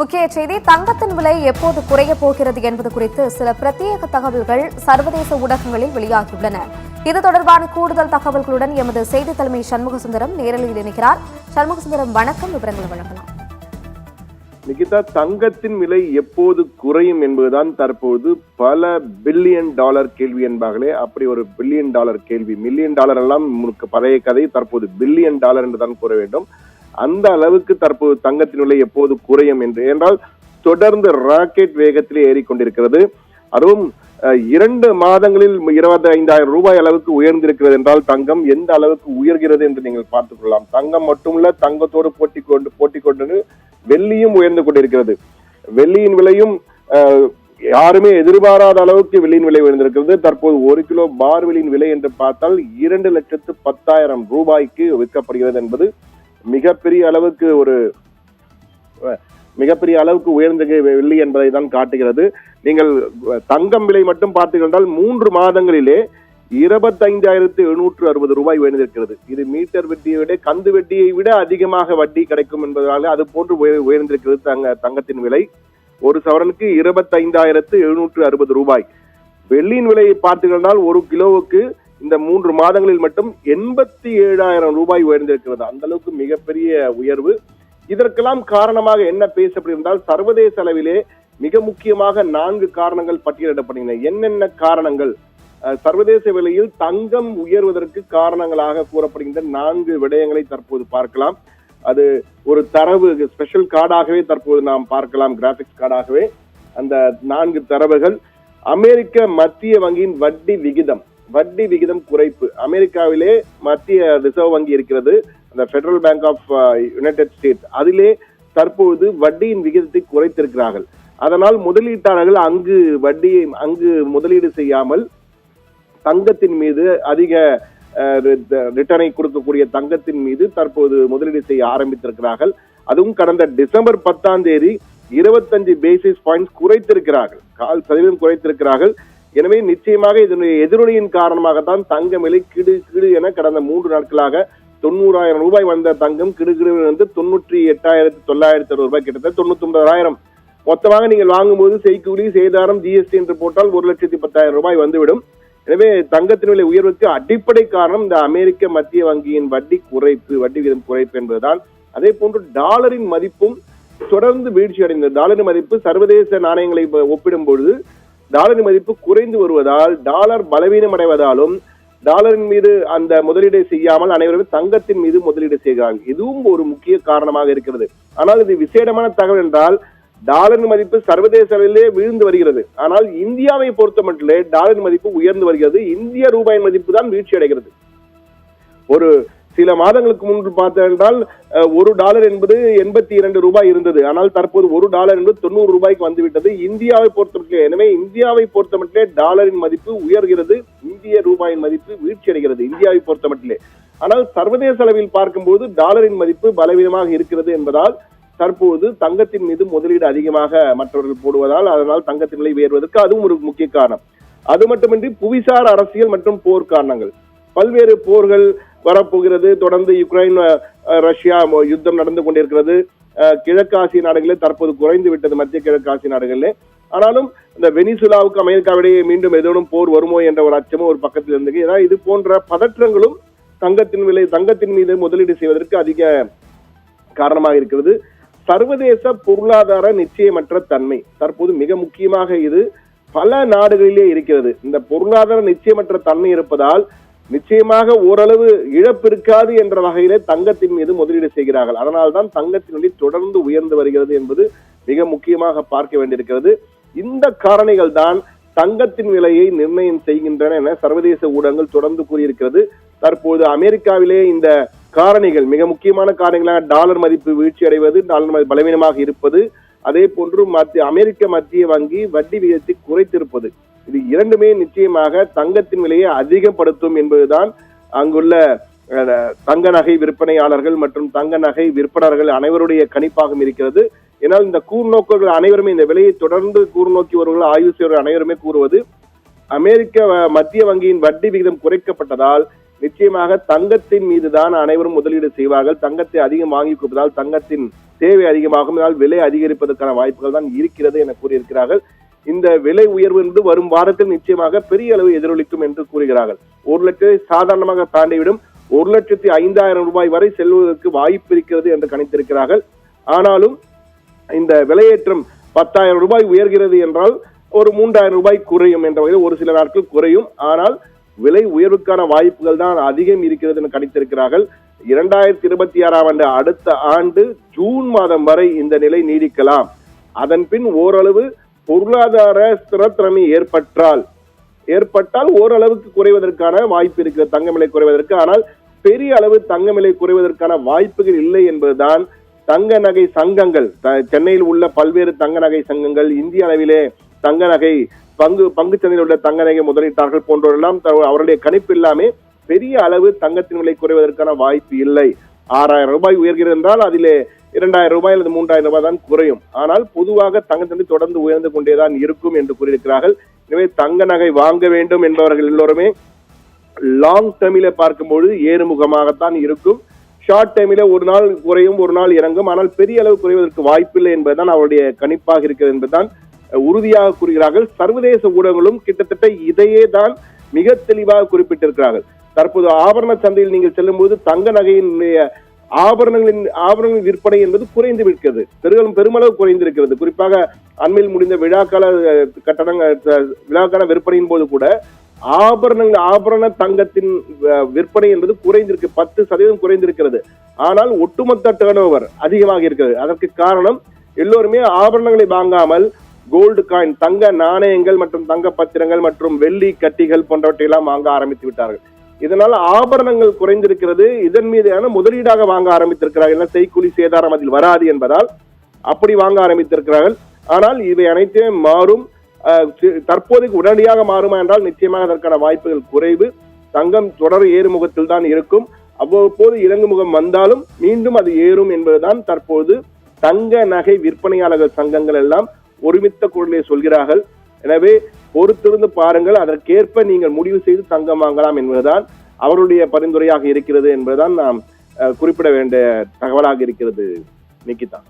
முக்கிய செய்தி, தங்கத்தின் விலை எப்போது குறைய போகிறது என்பது குறித்து சில பிரத்யேக தகவல்கள் சர்வதேச ஊடகங்களில் வெளியாகியுள்ளன. இது தொடர்பான கூடுதல் தகவல்களுடன் எமது செய்தி தலைமை சண்முகசுந்தரம் நேரலையில் இணைக்கிறார். சண்முகசுந்தரம், வணக்கம். விவரங்களை வழங்கலாம். நிகிதா, தங்கத்தின் விலை எப்போது குறையும் என்பதுதான் தற்போது பல பில்லியன் டாலர் கேள்வி என்பார்களே, அப்படி ஒரு பில்லியன் டாலர் கேள்வி. மில்லியன் டாலர் எல்லாம் பழைய கதை, தற்போது பில்லியன் டாலர் என்றுதான் கூற வேண்டும். அந்த அளவுக்கு தற்போது தங்கத்தின் விலை எப்போது குறையும் என்றால் தொடர்ந்து ராக்கெட் வேகத்திலே ஏறிக்கொண்டிருக்கிறது. அதுவும் 2 மாதங்களில் 25,000 ரூபாய் அளவுக்கு உயர்ந்திருக்கிறது என்றால் தங்கம் எந்த அளவுக்கு உயர்கிறது என்று நீங்கள் பார்த்துக் கொள்ளலாம். தங்கம் மட்டுமல்ல, தங்கத்தோடு போட்டி கொண்டு வெள்ளியும் உயர்ந்து கொண்டிருக்கிறது. வெள்ளியின் விலையும் யாருமே எதிர்பாராத அளவுக்கு வெள்ளியின் விலை உயர்ந்திருக்கிறது. தற்போது 1 கிலோ பார்வெளியின் விலை என்று பார்த்தால் 2,10,000 ரூபாய்க்கு விற்கப்படுகிறது என்பது மிகப்பெரிய அளவுக்கு உயர்ந்த வெள்ளி என்பதை தான் காட்டுகிறது. நீங்கள் தங்கம் விலை மட்டும் பார்த்தீர்கள் 3 மாதங்களிலே 25,760 ரூபாய் உயர்ந்திருக்கிறது. இது மீட்டர் வட்டியை விட, கந்து வட்டியை விட அதிகமாக வட்டி கிடைக்கும் என்பதால் அது போன்று உயர்ந்திருக்கிறது தங்கத்தின் விலை. ஒரு சவரனுக்கு 25,760 ரூபாய். வெள்ளியின் விலையை பார்த்தீர்கள் 1 கிலோவுக்கு இந்த 3 மாதங்களில் மட்டும் 87,000 ரூபாய் உயர்ந்திருக்கிறது. அந்த அளவுக்கு மிகப்பெரிய உயர்வு. இதற்கெல்லாம் காரணமாக என்ன பேசப்பட்டிருந்தால், சர்வதேச அளவிலே மிக முக்கியமாக 4 காரணங்கள் பட்டியலிடப்படுகின்றன. என்னென்ன காரணங்கள்? சர்வதேச விலையில் தங்கம் உயர்வதற்கு காரணங்களாக கூறப்படுகின்ற 4 விடயங்களை தற்போது பார்க்கலாம். அது ஒரு தரவு ஸ்பெஷல் கார்டாகவே தற்போது நாம் பார்க்கலாம், கிராபிக்ஸ் கார்டாகவே. அந்த 4 தரவுகள்: அமெரிக்க மத்திய வங்கியின் வட்டி விகிதம் குறைப்பு. அமெரிக்காவிலே மத்திய ரிசர்வ் வங்கி இருக்கிறது, அந்த federal bank of United States. அதிலே தற்போது வட்டியின் விகிதத்தை குறைத்திருக்கிறார்கள். அதனால் முதலீட்டாளர்கள் அங்கு முதலீடு செய்யாமல் தங்கத்தின் மீது அதிக ரிட்டர்னை கொடுக்கக்கூடிய தங்கத்தின் மீது தற்போது முதலீடு செய்ய ஆரம்பித்திருக்கிறார்கள். அதுவும் கடந்த டிசம்பர் 10ஆம் தேதி 25 பேசிஸ் பாயிண்ட்ஸ் குறைத்திருக்கிறார்கள், 0.25% குறைத்திருக்கிறார்கள். எனவே நிச்சயமாக இதனுடைய எதிரொலியின் காரணமாகத்தான் தங்கம் விலை கிடு என கடந்த 3 நாட்களாக 90,000 ரூபாய் வந்த தங்கம் கிடுகிடு 98,960 ரூபாய், கிட்டத்தட்ட 99,000. மொத்தமாக நீங்கள் வாங்கும்போது செய்கூலி, சேதாரம், ஜிஎஸ்டி என்று போட்டால் 1,10,000 ரூபாய் வந்துவிடும். எனவே தங்கத்தின் விலை உயர்வுக்கு அடிப்படை காரணம் இந்த அமெரிக்க மத்திய வங்கியின் வட்டி விகிதம் குறைப்பு என்பதுதான். அதே போன்று டாலரின் மதிப்பும் தொடர்ந்து வீழ்ச்சி அடைந்தது. டாலரின் மதிப்பு சர்வதேச நாணயங்களை ஒப்பிடும் பொழுது டாலரின் மதிப்பு குறைந்து வருவதால், டாலர் பலவீனம் அடைவதாலும் டாலரின் மீது அந்த முதலீடை செய்யாமல் அனைவரும் தங்கத்தின் மீது முதலீடு செய்கிறார்கள். இதுவும் ஒரு முக்கிய காரணமாக இருக்கிறது. ஆனால் இது விசேடமான தகவல் என்றால், டாலரின் மதிப்பு சர்வதேச அளவிலே வீழ்ந்து வருகிறது. ஆனால் இந்தியாவை பொறுத்த மட்டும் டாலரின் மதிப்பு உயர்ந்து வருகிறது. இந்திய ரூபாயின் மதிப்பு தான் வீழ்ச்சி அடைகிறது. ஒரு சில மாதங்களுக்கு முன்பு பார்த்தென்றால் $1 என்பது 82 ரூபாய் இருந்தது. ஆனால் தற்போது $1 என்பது 90 ரூபாய்க்கு வந்துவிட்டது இந்தியாவை பொறுத்தமட்டிலே. எனவே இந்தியாவை பொறுத்தமட்டிலே டாலரின் மதிப்பு உயர்கிறது, இந்திய ரூபாயின் மதிப்பு வீழ்ச்சி அடைகிறது இந்தியாவை பொறுத்தமட்டிலே. ஆனால் சர்வதேச அளவில் பார்க்கும்போது டாலரின் மதிப்பு பலவீனமாக இருக்கிறது என்பதால் தற்போது தங்கத்தின் மீது முதலீடு அதிகமாக மற்றவர்கள் போடுவதால் அதனால் தங்கத்தின் விலை உயர்வதற்கு அதுவும் ஒரு முக்கிய காரணம். அது மட்டுமின்றி புவிசார் அரசியல் மற்றும் போர் காரணங்கள். பல்வேறு போர்கள் வரப்போகிறது. தொடர்ந்து யுக்ரைன் ரஷ்யா யுத்தம் நடந்து கொண்டிருக்கிறது. கிழக்கு ஆசிய நாடுகளில் தற்போது குறைந்து விட்டது, மத்திய கிழக்கு ஆசிய நாடுகளில். ஆனாலும் இந்த வெனிசுலாவுக்கு அமெரிக்காவிடையே மீண்டும் ஏதேனும் போர் வருமோ என்ற ஒரு அச்சமும் ஒரு பக்கத்தில் இருந்தது. ஏதாவது இது போன்ற பதற்றங்களும் தங்கத்தின் மீது முதலீடு செய்வதற்கு அதிக காரணமாக இருக்கிறது. சர்வதேச பொருளாதார நிச்சயமற்ற தன்மை தற்போது மிக முக்கியமாக இது பல நாடுகளிலே இருக்கிறது. இந்த பொருளாதார நிச்சயமற்ற தன்மை இருப்பதால் நிச்சயமாக ஓரளவு இழப்பு இருக்காது என்ற வகையிலே தங்கத்தின் மீது முதலீடு செய்கிறார்கள். அதனால்தான் தங்கத்தின் விலை தொடர்ந்து உயர்ந்து வருகிறது என்பது மிக முக்கியமாக பார்க்க வேண்டியிருக்கிறது. இந்த காரணிகள் தான் தங்கத்தின் விலையை நிர்ணயம் செய்கின்றன என சர்வதேச ஊடகங்கள் தொடர்ந்து கூறியிருக்கிறது. தற்போது அமெரிக்காவிலே இந்த காரணிகள் மிக முக்கியமான காரணிகளாக டாலர் மதிப்பு வீழ்ச்சி அடைவது, டாலர் பலவீனமாக இருப்பது, அதே போன்று அமெரிக்க மத்திய வங்கி வட்டி விகிதத்தை குறைத்திருப்பது, இது இரண்டுமே நிச்சயமாக தங்கத்தின் விலையை அதிகப்படுத்தும் என்பதுதான் அங்குள்ள தங்க நகை விற்பனையாளர்கள் மற்றும் தங்க நகை விற்பனர்கள் அனைவருடைய கணிப்பாகவும் இருக்கிறது. ஏனால் இந்த கூர்நோக்கர்கள் அனைவருமே இந்த விலையை தொடர்ந்து கூர்நோக்கி வருவர்கள், ஆய்வு செய்வர்கள் அனைவருமே கூறுவது அமெரிக்க மத்திய வங்கியின் வட்டி விகிதம் குறைக்கப்பட்டதால் நிச்சயமாக தங்கத்தின் மீதுதான் அனைவரும் முதலீடு செய்வார்கள். தங்கத்தை அதிகம் வாங்கி கொடுப்பதால் தங்கத்தின் தேவை அதிகமாகும், இதனால் விலை அதிகரிப்பதற்கான வாய்ப்புகள் தான் இருக்கிறது என கூறியிருக்கிறார்கள். இந்த விலை உயர்வு என்று வரும் வாரத்தில் நிச்சயமாக பெரிய அளவு எதிரொலிக்கும் என்று கூறுகிறார்கள். 1 லட்சத்தை சாதாரணமாக தாண்டிவிடும், 1,05,000 ரூபாய் வரை செல்வதற்கு வாய்ப்பு இருக்கிறது என்று கணித்திருக்கிறார்கள். ஆனாலும் இந்த விலையேற்றம் 10,000 ரூபாய் உயர்கிறது என்றால் ஒரு 3,000 ரூபாய் குறையும் என்ற வகையில் ஒரு சில நாட்கள் குறையும். ஆனால் விலை உயர்வுக்கான வாய்ப்புகள் தான் அதிகம் இருக்கிறது என்று கணித்திருக்கிறார்கள். 2026ஆம் ஆண்டு அடுத்த ஆண்டு ஜூன் மாதம் வரை இந்த நிலை நீடிக்கலாம். அதன் பின் ஓரளவு பொருளாதார ஸ்திரத்தன்மை ஏற்பட்டால் ஓரளவுக்கு குறைவதற்கான வாய்ப்பு இருக்கிறது தங்க விலை குறைவதற்கு. ஆனால் பெரிய அளவு தங்க விலை குறைவதற்கான வாய்ப்புகள் இல்லை என்பதுதான் தங்க நகை சங்கங்கள், சென்னையில் உள்ள பல்வேறு தங்க நகை சங்கங்கள், இந்திய அளவிலே தங்க நகை பங்கு சந்தையில் உள்ள தங்க நகை முதலீட்டாளர்கள் போன்றவரெல்லாம் அவருடைய கணிப்பு எல்லாமே பெரிய அளவு தங்கத்தின் விலை குறைவதற்கான வாய்ப்பு இல்லை. 6,000 ரூபாய் உயர்கிறது என்றால் அதிலே 2,000 ரூபாய் அல்லது 3,000 ரூபாய் தான் குறையும். ஆனால் பொதுவாக தங்கத்தின் தொடர்ந்து உயர்ந்து கொண்டேதான் இருக்கும் என்று கூறியிருக்கிறார்கள். எனவே தங்க நகை வாங்க வேண்டும் என்பவர்கள் எல்லோருமே லாங் டேர்மில பார்க்கும்போது ஏறுமுகமாகத்தான் இருக்கும். ஷார்ட் டைமில ஒரு நாள் குறையும், ஒரு நாள் இறங்கும். ஆனால் பெரிய அளவு குறைவதற்கு வாய்ப்பில்லை என்பதுதான் அவருடைய கணிப்பாக இருக்கிறது என்பதுதான் உறுதியாக கூறுகிறார்கள். சர்வதேச ஊடகங்களும் கிட்டத்தட்ட இதையே தான் மிக தெளிவாக குறிப்பிட்டிருக்கிறார்கள். தற்போது ஆபரண சந்தையில் நீங்கள் செல்லும் போது தங்க நகையினுடைய ஆபரணங்களின் விற்பனை என்பது குறைந்து விடுகிறது, பெருமளவு குறைந்திருக்கிறது. குறிப்பாக அண்மையில் முடிந்த விழாக்கால விற்பனையின் போது கூட ஆபரண தங்கத்தின் விற்பனை என்பது குறைந்திருக்கு, 10% குறைந்திருக்கிறது. ஆனால் ஒட்டுமொத்த டர்ன் ஓவர் அதிகமாக இருக்கிறது. அதற்கு காரணம் எல்லோருமே ஆபரணங்களை வாங்காமல் கோல்டு காயின், தங்க நாணயங்கள் மற்றும் தங்க பத்திரங்கள் மற்றும் வெள்ளி கட்டிகள் போன்றவற்றை எல்லாம் வாங்க ஆரம்பித்து விட்டார்கள். இதனால் ஆபரணங்கள் குறைந்திருக்கிறது. இதன் மீதான முதலீடாக வாங்க ஆரம்பித்திருக்கிறார்கள். செய்கூலி சேதாரம் அதில் வராது என்பதால் அப்படி வாங்க ஆரம்பித்திருக்கிறார்கள். ஆனால் இவை அனைத்துமே மாறும். தற்போதைக்கு உடனடியாக மாறுமா என்றால் நிச்சயமாக அதற்கான வாய்ப்புகள் குறைவு. தங்கம் தொடர் ஏறுமுகத்தில் தான் இருக்கும். அவ்வப்போது இறங்குமுகம் வந்தாலும் மீண்டும் அது ஏறும் என்பதுதான் தற்போது தங்க நகை விற்பனையாளர்கள் சங்கங்கள் எல்லாம் ஒருமித்த குரலிலே சொல்கிறார்கள். எனவே பொறுத்திருந்து பாருங்கள், அதற்கேற்ப நீங்கள் முடிவு செய்து தங்கம் வாங்கலாம் என்பதுதான் அவருடைய பரிந்துரையாக இருக்கிறது என்பதுதான் நாம் குறிப்பிட வேண்டிய தகவலாக இருக்கிறது. நிக்கிதா.